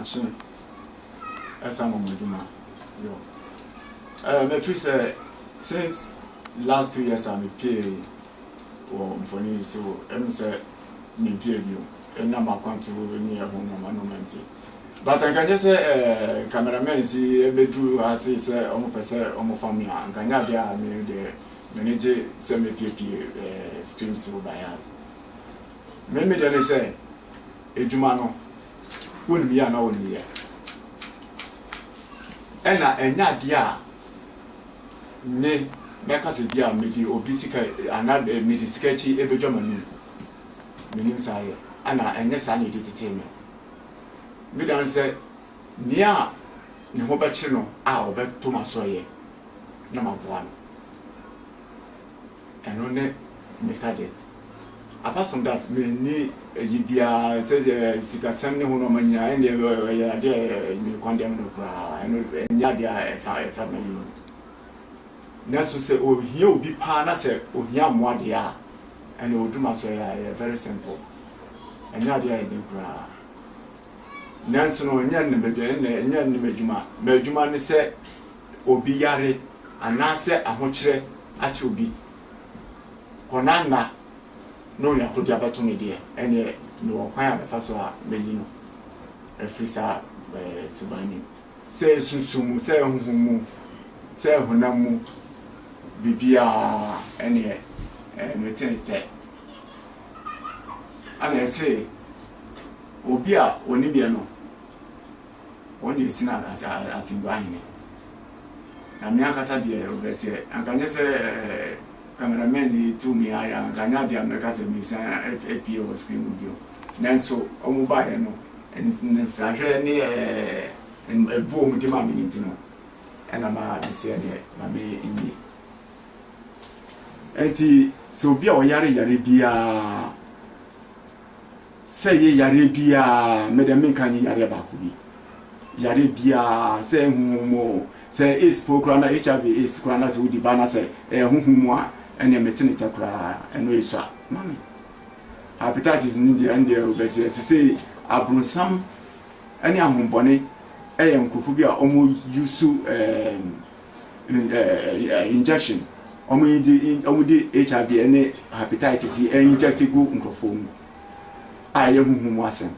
machine as I'm on my say since last 2 years I'm a PA or for me, so I'm say me PA view and now I want to near home monument. But I can just say cameraman see a bedroom as he say almost almost for me and can have the manager semi PA streams so by heart. Maybe they say Ejumano wouldn't be an old year. And not dear. Ne mekase dia medi obisika anad medisikachi ebejomanu minim saye ana enye sa ne dititeme me dan se nia ne ho bechi no a obeto masoye na maboa no eno ne me target apart from that me ni yibia se sika sam ne ho no manya ene ya de me condemn no kra eno nya dia fa me Nasu say oh here will be pana say oh here more dia and you do so very simple and ya dia in kra Nansu no nya ne bedu nya ne medwuma ne say obi yare anase ahokyere achi obi konana no ya ko dia beto me dia ene no kwan abefa so a meyi no afisa subani say sunsumu say huhumu say hunamu Bibia any maternity. And I say, Obia, Onibiano, only seen as in buying. And Miakasa dear, Obessia, and can you say, cameraman to me, I am Ganadia, Macassi, APO screen with you. Nanso, Omubayano, and Sajani and a boom demanding to know. And I'm a said, Mammy in me. Enti so bia o yare bia say yare bia me dem kan yare ba ko bi yare bia say humo say is program na HIV is kura say udi bana say huhumu a ene metenita kura eno iso mami hepatitis ni dia ande obese say abrunsam ene ahombone enkofu bia omo yusu injection omudi HIV ene hepatitis inject go nkrofo mu aye huhumu asem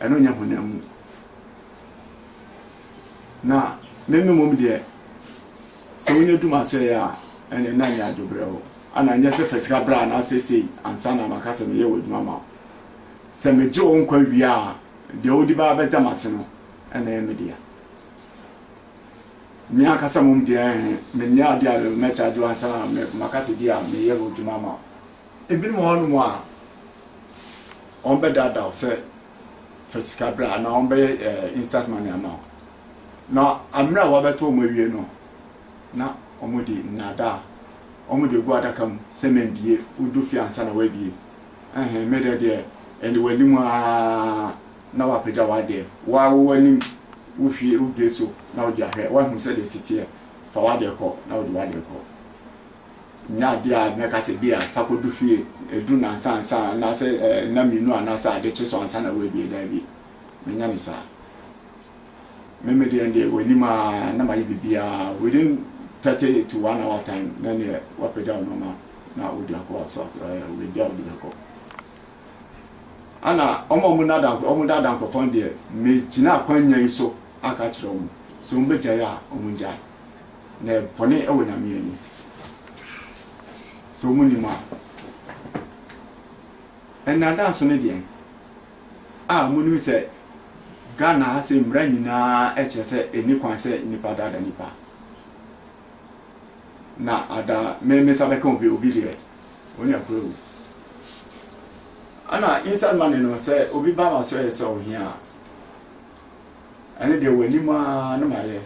eno nya honamu na meme mom de se onye duma so ya ene na nya adobrewo ana nya se fesika bra na sese ansa na makase me ye woduma ma se meje onkwa wi a de odi ba beta mase no ene media mi akasa mum dia me nya dia me charge ansa na makase dia me ye woduma ma ebi no honu mu a on be dada se fesika bra na on be instant money ama na amra wa beto mo wie no na omudi nada omudi gu adaka mu se membie udu fi ansa na wa bie me de eni wani mu na wa pega wa de wa wani wo hwie wo geso na wo dia hwe wa hu se de sitie fa wa de ko na wo de wa de ko nya dia me ka se bia fa ko du fie edu na ansa na se na minu anasa de che so ansa na wa bie da bi me nya mi sa Memedi and the Wenima Nama Bibia within 30 to 1 hour time, then what Peja Noma now with your course with the Odako. Anna Omunada Confondia, Mijina Quanya so Akachrom, so Mbejaya Omunja, Ne Pone Owenamiani. So Munima. And Nada Sonedian. Munu said. Ghana has a mranyina HSA any kwanse nipa dada nipa. Na ada me sabeka obi obile. Oni approve. Ana inside man no say obi ba ma so yesa ohia. Ane de wanima na maye.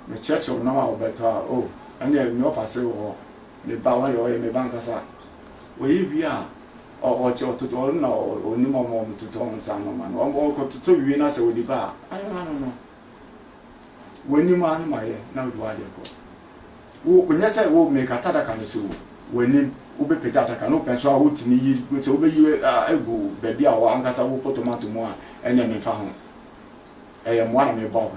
Me church na ma obeta oh ane me ofase wo me ba wa yo me bankasa. We bia or to na oni mo to on san no man o ko to wi na se odi ba no woni man ma ye na odi wa de ko wo onya se wo me ka tada kan so woni wo be peja tada kan no penso a wo tini yi so wo be yi egu be bia wo ankasa wo tomato mo a ene me fa ho mwana me ba ko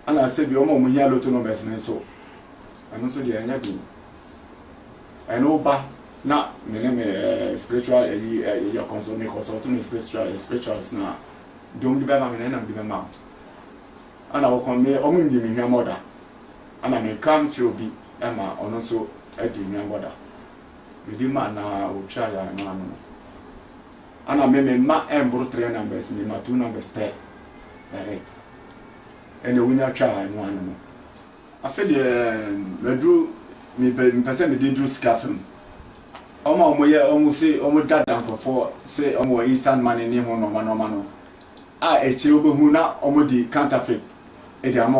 ana se bi omo munya loto no bes ne so ano so dia nya bi eno ba na me spiritual your consult me spirituals na dom di ba ma me na bi ma ana wo kon me omo ndi me hwa moda ana me kam ti obi ama ono so adi hwa moda me di ma na o twa ya na no ana me ma embro 3 numbers me ma 2 numbers per direct ene wunya twa no ano afa de medru me pese me didru skafem omo ye omo se omo dada nkofo se omo instant money ni ho no no a eche obehu na omo di counterfeit e di ama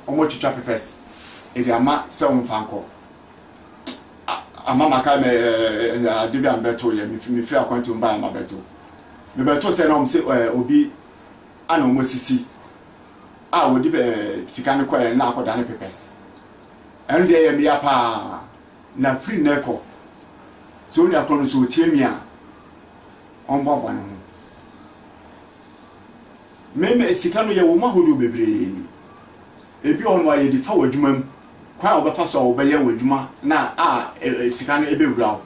omo twitwa pepes e di ama se omo fanko ama maka me adibi ambeto ye me free account mba ama beto me beto se na omo se obi ana omo sisi a wodi be sika ne koye na akoda ne pepes ende ye me ya pa na free neko so ni akron so tiemia ombo bwana meme sika no ye wo mahodo bebre ebi ono aye di fa wadwuma kwa obefa so wo be ye wadwuma na sika no ebe wura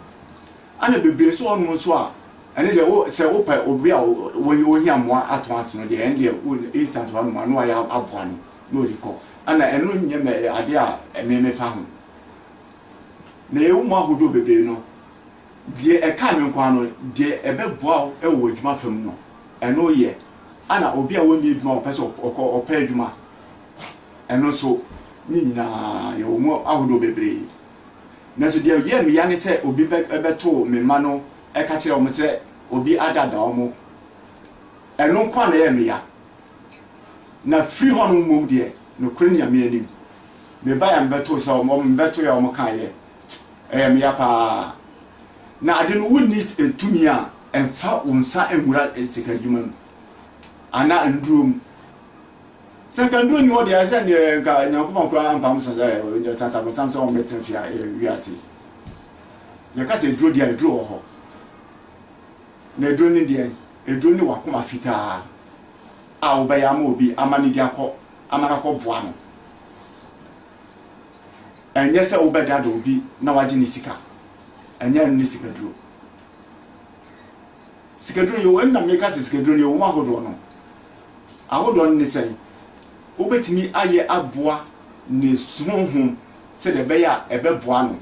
ana bebre so ono so a ene de wo se wo pa obi a wo hia moa ato aso no de ende instant one mo no aya aboa no liko ana eno nye me ade a meme fa ho na e wo mahodo bebre no de e ka me nkwa no de ebe boa e wo adwuma fam no eno ye ana obi a woni adwuma o pese opa adwuma eno so ni na ye wo mo ahodo bebre na so de ye me ya ne se obi beto me ma no e ka kire o me se obi adada o mo eno nkwa na ye me ya na free hono mum de no kure ya me anim me ba ya beto so mo beto ya o mo kan ye me ya pa na ade no woni etumi a emfa unsa enwura sika adwuma ana ndrum secondary ni odi ase ne ka nyankopon kura ampam so say o sansa samson o metin fia wiase ne ka se dro dia dro ho na dro ni dia edro ni wakoma fita a obaya ma obi amani dia ko amana ko boa no enye se obeda do obi na waje ni sika enye ni sika dro yo wenda me ka se sika dro ni wo ma hodo no ahodo ni sei obetimi aye aboa ne sunhun se de beya ebeboa no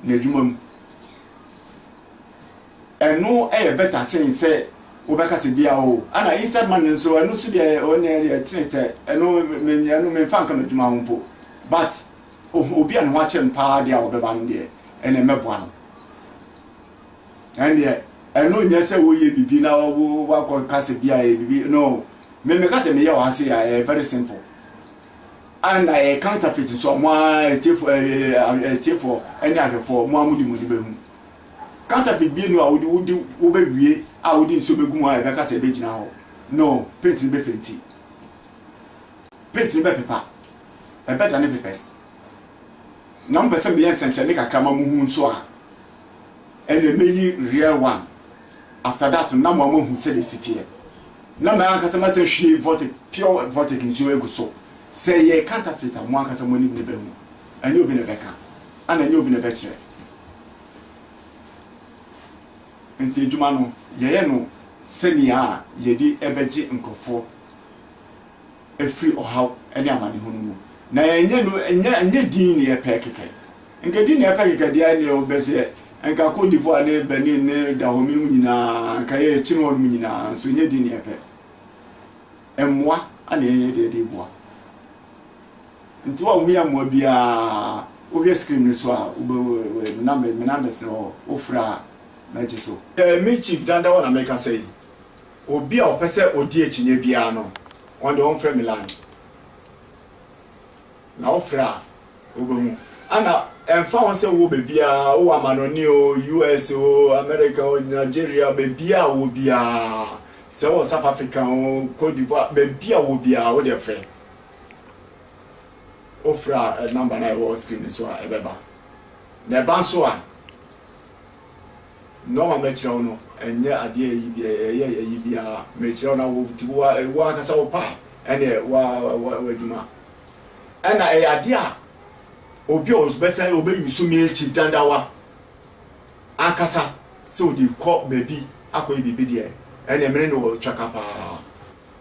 na adwumam eno better sen se obeka se bia o ana instant man so eno so de o ne tinete eno me fan kan adwuma ho po but obi an ho achem pa de a obeba no de ene meboa no ene eno nya se wo ye bibi na wa ko ka se bia e bibi no me ka se me ya wa se ya very simple and I counterfeit so mo tifo any akefo mo amudi mo di behu counterfeit bi no a wodi wo be wie a wodi nso begum a be ka se be gina ho no paint be fenti paint be pepa e be da ne pepes na mo pese be yen senche ne kakra ma mu hu nso a ene meyi real one after that na mo hu se the city na ma aka se ma se hwe vote pure vote nso egu so say ye counterfeit mo aka se mo ni be hu anye obi ne beka ana anye obi ne be kire enti adwuma no ye no senia ye di ebeje nkofo efri ohaw ene amane hunu mu na enye no enye din ne ye pekeke nka din ne ye pekeke dia ne obese enka Côte d'Ivoire ne Benin ne Dahomey mu nyina nka ye chino mu nyina so enye din ne ye pe emwa ana ye de boa nti wa hu ya mo bia o hwe screen so a number so ofra meji so me chief danda wona make say obi a opese odi ekinye bia no on the on frame land na ofra obehu ana emfa won se wo bebia o amanoni o US o America o Nigeria bebia wo bia se o South Africa o Côte d'Ivoire bebia wo bia o de frame ofra number na wo screen so a ebeba na ban so a no ma mechira no enye ade yi bia mechira na wo ti wo akasa wo pa ene wa dwuma ena ade a obi o besa obi yusu mi echi dandawa akasa so di ko baby akoyi bibi de ene mere no twaka pa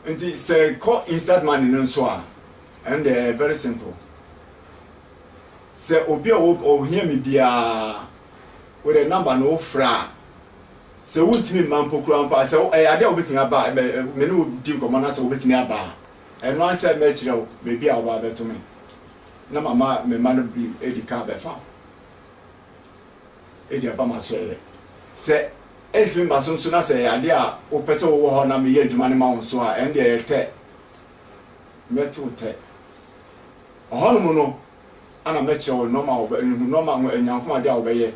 nti se ko instant money no so a and very simple se obi o hia me bia with a number no fra se wuntimi mampo kura mpa se ade obetimi aba me no di komana se obetimi aba eno anse me kire o baby a oba beto me na mama me ma no bi edika be fa edi aba ma so se elfin ba so na se ade a o pese wo ho na me ye adwuma ne ma won so a ende ye te metu te ohonu no ana me kire o normal enyankoma ade a obeye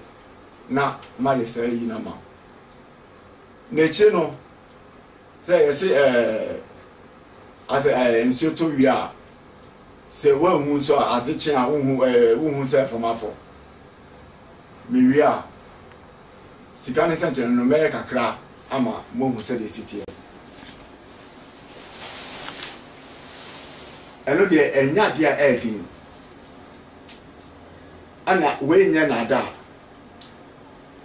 na ma ye se yi na ma neche no say yes as nsuo to wi a say wa hu so as the chin a hu say from afọ me wi a sika ne sente no me kakra ama mo hu say the city eno de enya de a edin ana we nya na da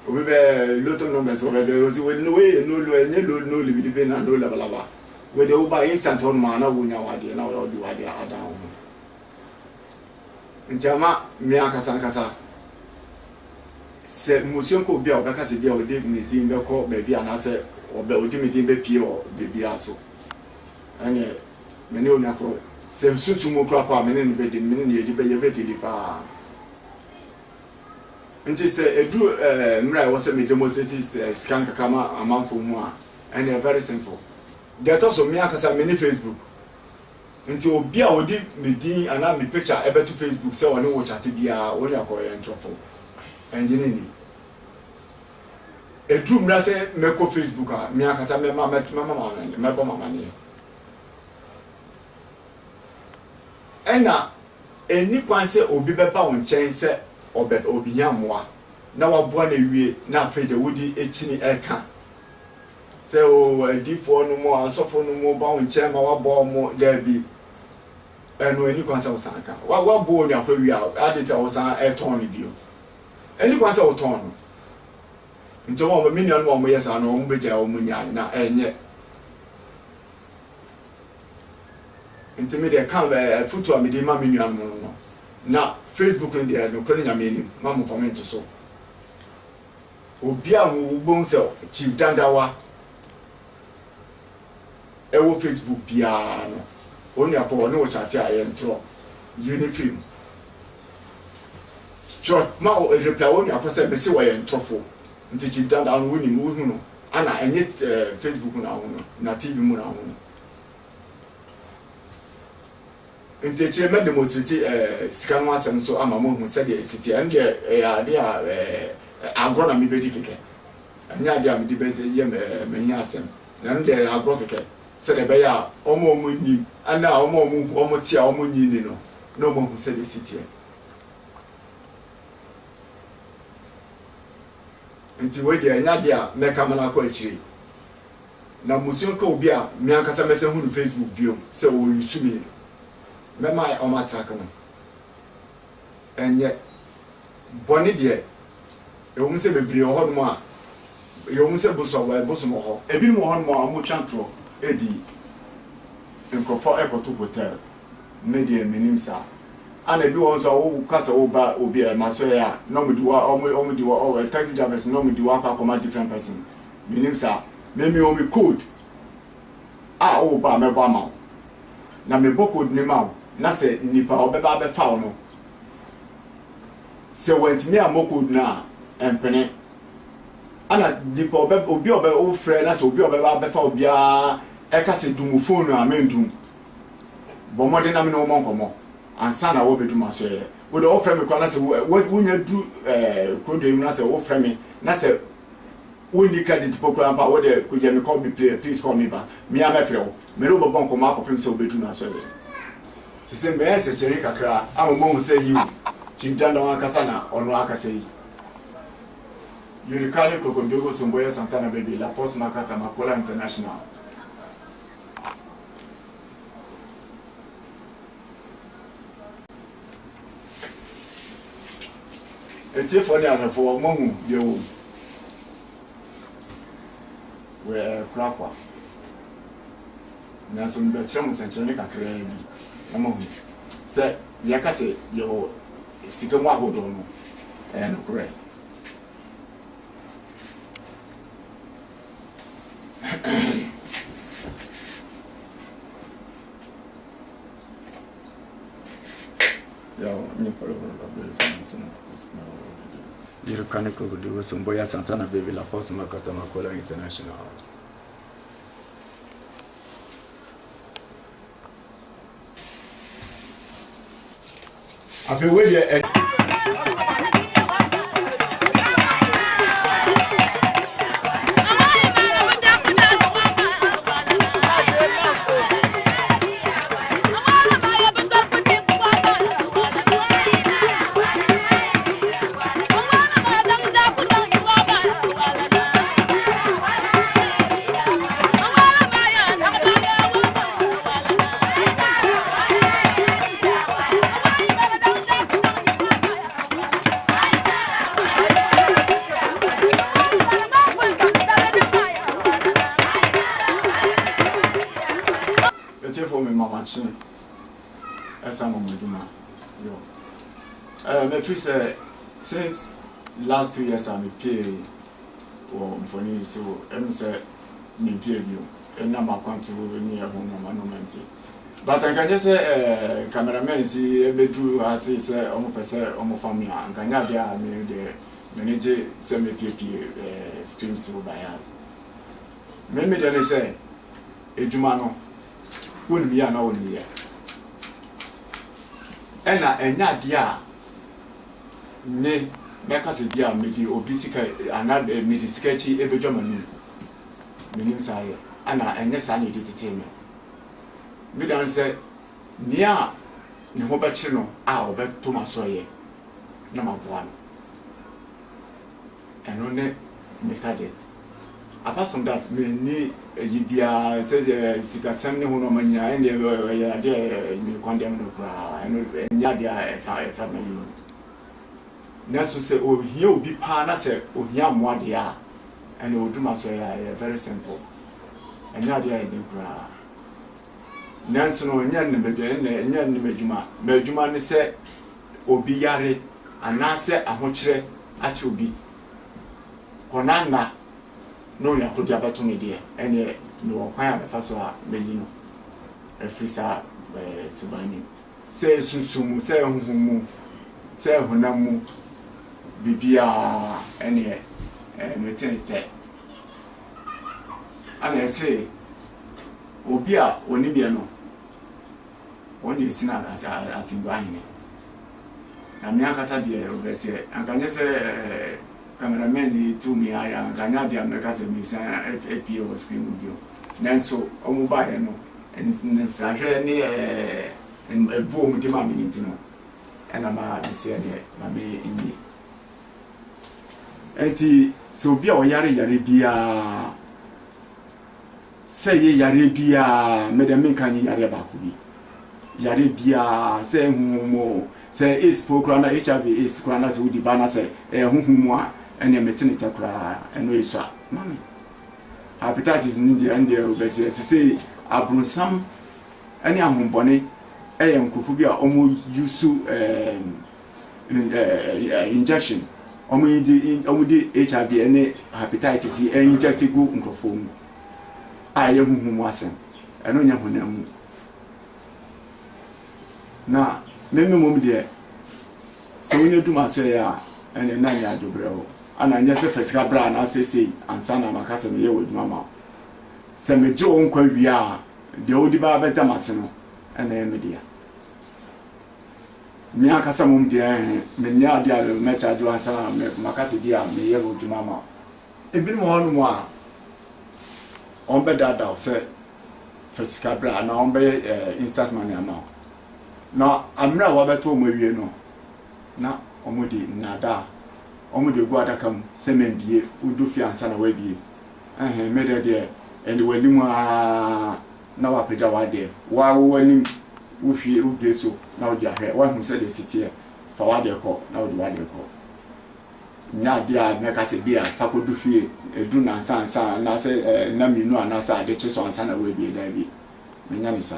we be loto numbers we no way no no libi na do laba we dey over instant on ma na wonya wade na we do wade ada ho ntama me akasa se musion ko bia obeka se bia odi mi din be ko be bia na se obe odi mi din be pie o be bia so ane me ne onya ko se susu mo kra pa me ne be din me ne edi be ye be di pa nti se edu mra wo se me demonstrate scan kakama amanfo mu a and very simple get also me akasa me ni Facebook nti obi a odi me din ana me picture ebe to Facebook se woni wo chat bia woni akoye ntrofo enjini ni edu mra se me ko Facebook a me akasa me mama me bo mama ni ena eni kwanse obi beba won chen se obi yamwa na waboa na wie na afede wodi echini eka se o adifo no mo asofo no mo ba won chema wabo mo dabi eno eni kwanse osanka wabo ni akwa wie adita osan eton ni bio eni kwanse oton nto mo minion mo yesa na mo beja o munya na enye ntimi de kan foto amide ma minion mo no na Facebook and the no kwenye nyameni mamu comment so obi a wo bon se chief dandawa ewo Facebook bia no oni akọ no chat a ye ntro uniform short ma o reply oni akọ se be se wa ye ntrofo nti chief dandawa no ni mu hu no ana enye Facebook na hu no na TV mu na hu no nti che me demonstrate scan one sem so ama mo hu se de city and de ade a agro na me be di keke anya ade a me di be se ye me hi asem na de agro keke se de be ya omo nyi ana omo ti a omo nyi ni no no mo hu se de city nti we de anya de a me kamala ko achiri na musion ka obi a me akasa me se hu no Facebook bio se wo yusumi mema o ma track no enye boni de e wo se bebre o hono a e wo se buso wa buso mo ho ebi mo hono mo amu twantro edi enkofo ekoto hotel media minim sa ana bi won so wo kasa wo ba obi e maso ya no mo di wa o di wa o taxi drivers no mo di wa kwa different person minim sa me o mi code a o ba me ba ma na me boko ni ma na se nipa obeba be fa no se wantimi amoko na empene ana nipa obi o frɛ na se obi obeba be fa obi a e ka se dumu phone amendum bo mode na me no mo nkomo ansa na wo bedum aso ye wo de wo frɛ me kwa na se wo nya du kodo emu na se wo frɛ me na se wo ni credit program pa wo de ko je me call me please call me back me am frɛ wo me no bo nkomo akopem se wo bedum aso ye se mbe ese cheri kakra amomo hu se yiwu chimtanda wakasa na ono akasa yi Yurikani Kokondogo Somboya Santana Baby, La Poste Makata Makola International. It's for the for Momu, you were Crackwa. Nasum the Chamus and Chenica Crazy. Among said Yakase, your Sikama Hodono, and Gray. Yurikani Kokondogo Somboya Santana Baby, La Poste Makata Makola International. I feel with you. Since last 2 years I'm a PA or for me, so I'm say me PA you and I'm going to near home monument. But I can just say cameraman see a bedroom as he say almost family and can have the manager semi PA stream so by heart. Maybe then say a Jumano wouldn't be an old year. And I dear. Ne meka se bia medi obisika ana medisikachi ebedwamanu menim saye ana enye sa na editete me me dan se nia ne ho bechi no a obeto masoye na maboa no eno ne me target apart from that me ni yibia says sikasem ne ho no manya ene ya de me condemn no kra eno nya dia fa me you Nasu say oh here will be pana say oh here more dia and oduma so very simple and ya dia e kura nanso no nya ne bedo nya ne medjuma ne say obi yare anase ahokyere ache obi konana no ya kodi abato me dia ene no kwan abefa so a meyi no efisa subani say susumu say huhumu say hunamu bibia ene metenete ana say obi a oni bia no oni esina asimba hine na me akasa de obese ankanye se cameraman to me aya ankanya de ameka se mi san APO screen video nanso omo ba ye no nsa hwe ne ebu omo de ma mi ntino ena ma se de ma me inyi enti so bia o yare bia say yare bia me de men kan yare ba ko bi yare bia say humo say is program HIV is krana so di bana say huhumu a ene metene takra eno isa mami hepatitis ni di ande obese say abrunsam ene ahombone nkufu bia omo yusu injection omo di HIV ene hepatitis inject go nkofo mu aye huhumu asem eno nya honamu na meme mom de so onye duma so ya ene na nya dobreo ana nya se fesika bra na sesei ansa na makasa me ye waduma ma se me je on kwa wi a de odi ba beta maseno ene me dia mi akasa mom de me nya dia me charge ansa na makasa dia me ye waduma ma ebi mo honu mo a on be dada se fesika bra na on be instant money ama na amra wa beto mo wie no na omodi nada omo de go adaka mu se men bie udu fi ansa na wa bie me de and when you are now a peja wade wa wani wo hwie wo geso na wo dia hwe wa hu se de city fa wa de ko na wo de wa de ko nya dia me ka se bia fa ko du fie edu na ansa na se na minu anasa ade che so ansa na wa bie da bi me nya ni sa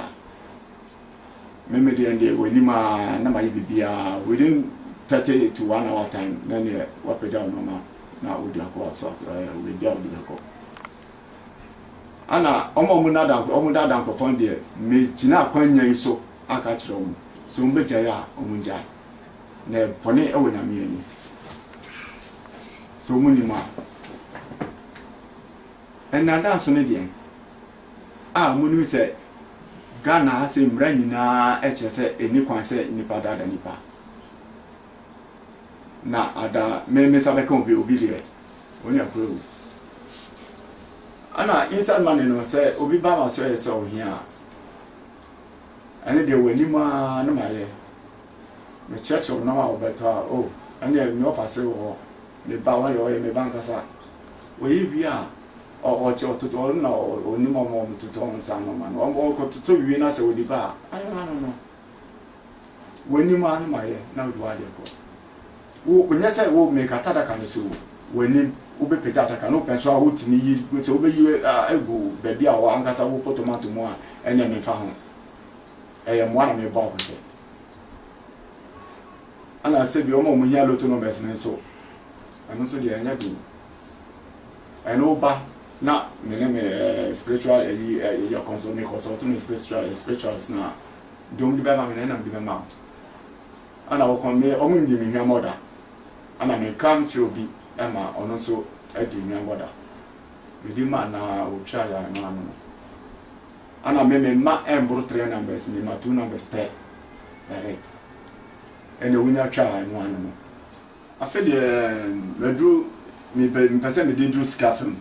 me de ende wani ma na ma bibia within 30 to 1 hour time na ne wa peja no ma na wo dia ko so we dia wo dia ko ana omo dada nkofon de me gina kwanya iso aka kire omo so mbeja ya omo nja na pone ewo na me ani so muni ma enada so ne de muni se Ghana ase mra nyina eche se eni kwan se nipa dada nipa na ada me sabe kan obi de oni akro ana inside man no say obi ba ma say o hia ane de wani ma na maye me church na ma obeto o ane me ofase wo me ba wa yo me banka sa o yibia o che ototo na oni mo mo tuto on sa no ma no o ko tuto wi na se odi ba ayo no wani ma na maye na odi wa de ko wo nya say wo me kata da kan so wani ube peja ataka no penso a wotini yi gote obe yi egu baabi a wo ankasa wo tomato mo a enya me fa ho mo na me ba ko te ana se bi omo mo hia loto no mesne so anu so de enya bi eno ba na me spiritual your consulting spirituals na dom di ba ma me na bi ba ma ana wo kon me omo ndi me hia moda ana me come to obi Emma ono so edi nyaboda widi ma na otwa ya no ano ana me ma embro 3 numbers me ma 2 numbers pair direct ene wunya twa no ano afi de medru me pese me de dru scafem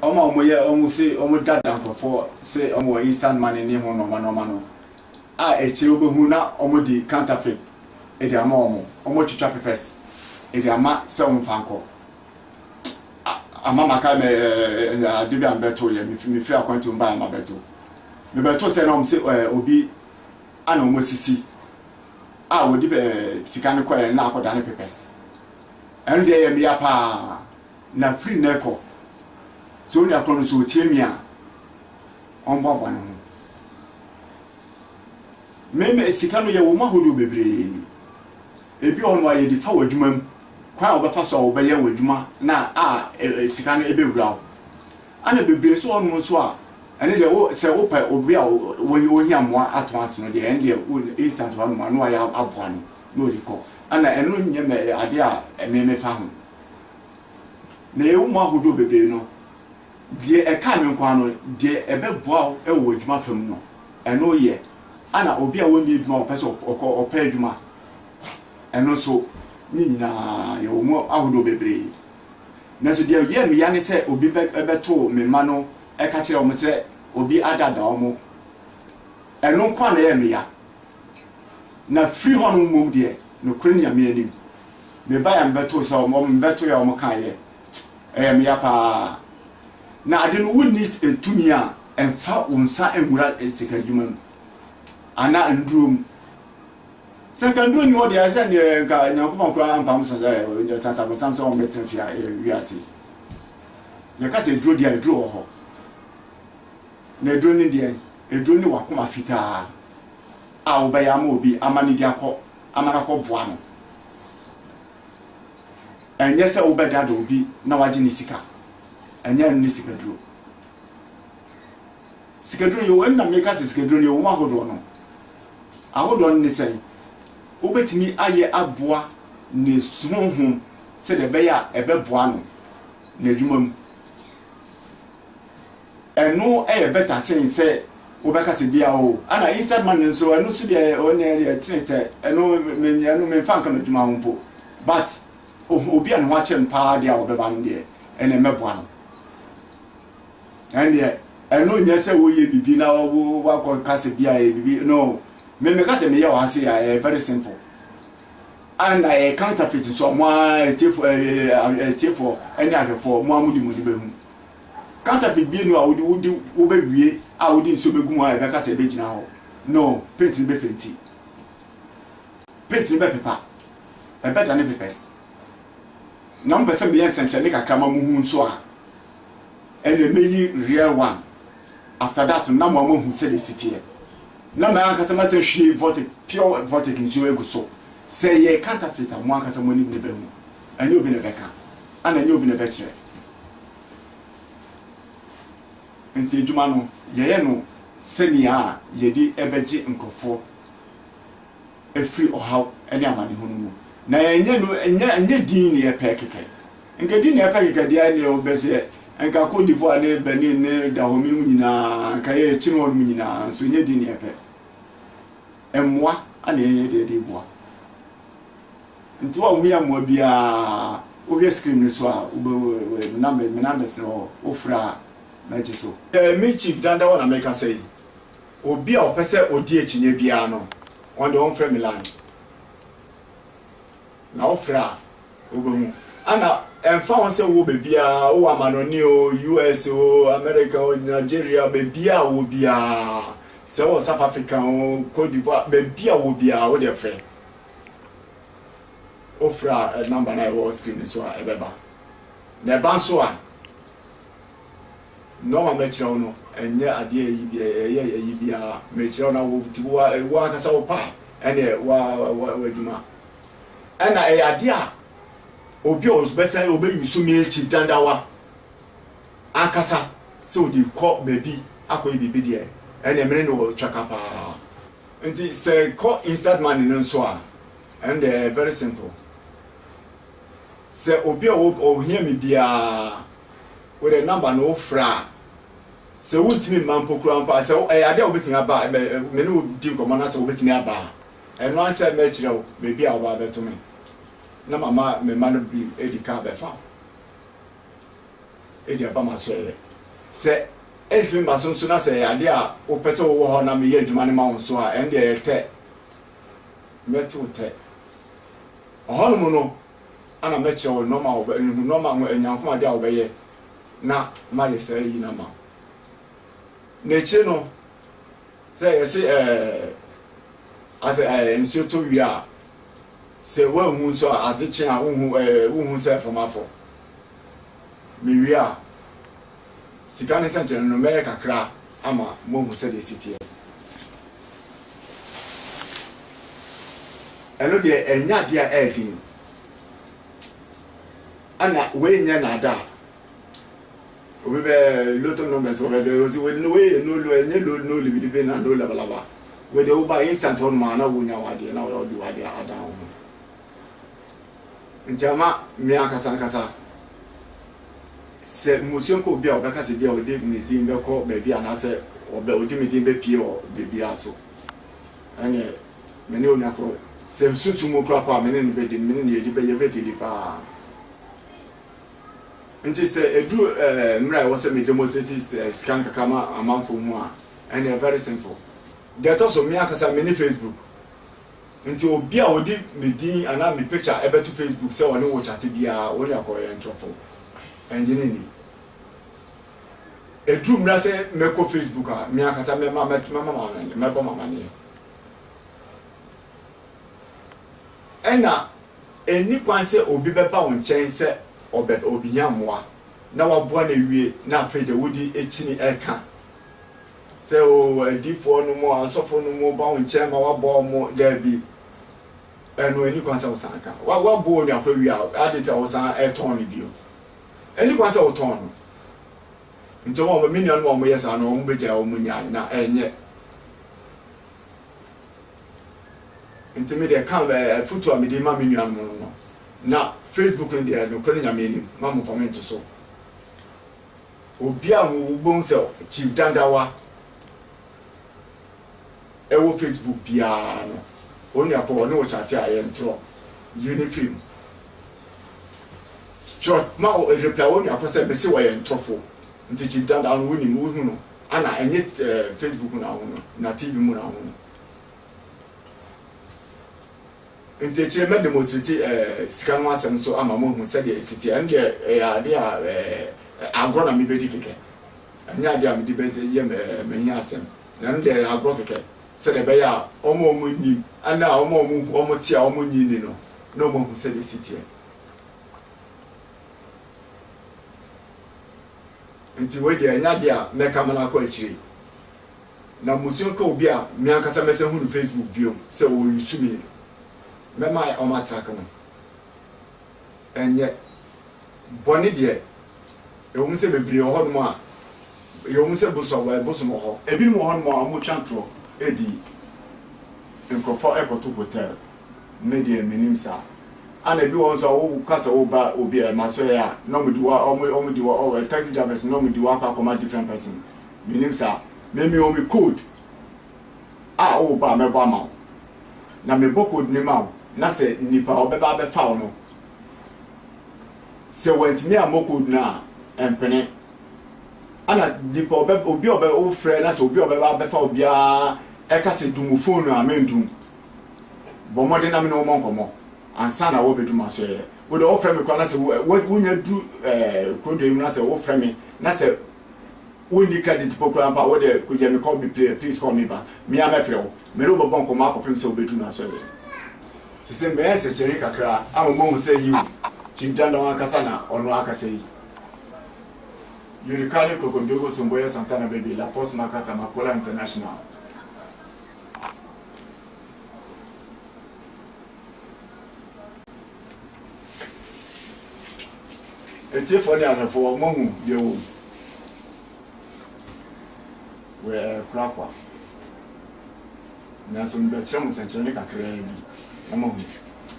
omo ye omo se omo dada nkofo se omo instant money ni ho no no eche obehu na omo di counterfeit e de ama omo twitwa pepes iri ama se umfanko ama maka me adibi ambeto ye mi free account mba ama beto me beto se na omse obi ana omosisi wodi be sikane ko ye na akoda ne pepes enu de ye mi apa na free neko so ni akrono so tie mi a ombo abane ho me sikano ye wo ma hodo bebre ebi ono aye di fa wadwuma kwa obefa so obeye wadwuma na sika no ebewura ana bebre so ono so a ene de wo se wo pa obi a wo hia moa ato aso no de ene de instant one no aya aboa no riko ana eno nye me ade a me fa ho na ewu mo ahodo bebre no de eka me kwa no de ebeboa e wo wadwuma fam no eno ye ana obi a wo ni adwuma opese opa adwuma eno so nyina ye omo ahodo bebre na so dia ye me ya ne se obi beto me ma no e ka kire o me se obi adada omo eno kwa na ye me ya na free hon mum de no kure nya me anim me ba ya beto se o mo beto ya o mo kan ye me ya pa na ade no woni etumi a emfa unsa enwura sikadwuma ana ndrum secondary ni odi ase ni ka nyankopon kura ampam so say o sansa samso o metrofia wiase ye ka se duro dia duro ho na duro ni dia eduro ni wakoma fita obeya ma obi amani dia ko amara ko boa no enye se obeda do obi na waje ni sika enye ni sika duro yo enna me ka se sika duro ni o ma hodo no ahodo ni sei obetimi aye aboa ne sunhun se de beya ebeboa no na adwumam eno better say obeka se bia o ana instant man nso eno so de o ne tinete eno me fan ka adwuma ho mpo but obi an ho ache mpa de a obeba no de ene meboa no ene eno nya se wo ye bibi na wo akọ ka se bia e bibi no me ka se me ya wa se ya very simple and I counterfeit so moi for any other for more mudi behu counterfeit be no would obewie a would in so begum I beka say be gina ho no paint be fenti paint be paper e better than papers na person be ensenche ne kakra ma mu hu so a and meyi real one after that na mo hu say the city na ma aka say ma say hwe vote pure vote nso egu so say ye counterfeit mo aka say mo ni be behu ani obi ne beka ana ani obi ne be kire enti djuma no ye no senia ye di ebeji nkofo efri ohaw ene amane hunu mu na enye no enye din ne ye pekeke nka din ne ye pekeke dia ne obese nka Côte d'Ivoire ne Benin ne Dahomey mu nyina nka ye chino mu nyina so nye din ne ye pe emwa ana ye de boa nti wa hu ya mo bia o hwe screen ni so a number no ofra Mejiso. Me chief danda wana make say. Obi a opese odi echinye bia no. On the on frame Milan. Na ofra obomu. Ana emfa won say wo bebia wo amanoni o US o America o Nigeria bebia wo bia. Se wo South Africa o Côte d'Ivoire bebia wo bia wo de frɛ. Ofra number na wo screen so a ebeba. Na ban so a no ma mechira no enye ade yi bia mechira na wo tiwa wa kasa wo pa ene wa djuma ena ade a obi o besa obe yusu mi chief dandawa akasa se odi ko baby akoyi bibi de ene mere no twaka pa nti se ko instant money no so a and very simple se obi o hia mi bia with a number no fra se wutimi mampo krampa se ade obetimi aba me no di nkomo na se obetimi aba eno anse me kire o bebi a oba betumi na mama me ma no bi edika be fa edi aba ma so se etimi ba so na se ade a o pese wo ho na me ye adwuma ne ma won so a ende e te metu te ohon mu no ana me kire o normal enyanko ade a obeye na ma ye se yi na ma neche no say you say as nsuo to wi a say wa hu so as the chin a hu say from afọ me wi a sika ne sente no me kakra ama mo hu say the city eno de enya de a edin ana we nya na da we be loto numbers over there we no way no libi be na no laba we dey over instant on man na wonya wade na we do wade ada ho ntama me akasa se motion ko bia obeka se bia odi mi din be ko be bia na se obe odi mi din be pie o be bia so ane me ne onya ko se susu mo kra kwa me ne be de me ne ye di be ye be de pa nti se edu mra wo se me demonstrate scan kakama amanfo mu a and very simple get also me akasa me ni Facebook nti obi a odi me din ana me picture ebe to Facebook se woni wo chat bia woni akoye ntrofo enjini ni edu mra se me ko Facebook a me akasa me mama me bo mama ni ena eni kwanse obi beba won chen se obi yamwa na waboa na wie na afede wodi echini eka se o adifo no mo asofo no mo ba won che ma wabo mo dabi eno eni kwanse osanka wabo ni akwawi a adita osan eton ni bio eni kwanse oton no nto mo minion mo yesa no mo beja o munya na enye intimate kan foto a me di ma minion mo no na Facebook ni dia no kwani nyameni mamu comment so obi a wo bon se chief dandawa ewo Facebook bia no oni akọ no chat a ye ntro uniform short ma o reply oni akọ se be se wa ye ntrofo nti chief dandawa no woni mu hu no ana enye Facebook na hu no na TV mu na hu no Intechire me demonstrate sika no asem so ama mo hu se de city and de ade agro na me bedi keke anya ade am di be ye me hi asem na no de agro keke se de be ya omo nyi ana omo ti a omo nyi ni no no mo hu se de city nti we de anya de a me kamala ko achiri na musuo ka obi a me ankasa mese hu no Facebook bio se wo yusumi mema o ma track no enye boni de e wo se bebre ho no a e wo se buso wa buso mo ho ebi no ho no a mo twantro edi nkofo ekoto hotel media minim sa ana bi won so wo kasa wo ba obi e ma so ya no mo di wa o di wa o taxi drivers no mo di wa kwa different person minim sa me o mi code o ba me ba ma na me bo code ni ma na se nipa obeba be fa no se wantimi amoko na empene ana nipa obi o frɛ na se obi obeba be fa obi a e ka se dumu phone amendum bo mode na me no mo nkomo ansa na wo bedum aso ye wo de o frɛ me kwa na se wo nya du kodo im na se wo frɛ me na se wo ni credit pokura pa wo de ko je me call me please call me back me am frɛ wo me ro bo nkomo akopem se wo bedum aso ye se me se cheri kakra ammo say you chimtanda wakasa na ono akasa yi Yurikali Kokondogo Sumboya Santana Baby La Post Makata Makola International eti for the for momu yo we kwakwa na so mbe chere musenchene kakra bi amahu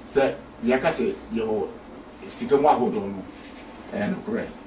se yakase yo sika mu ahodo no no correct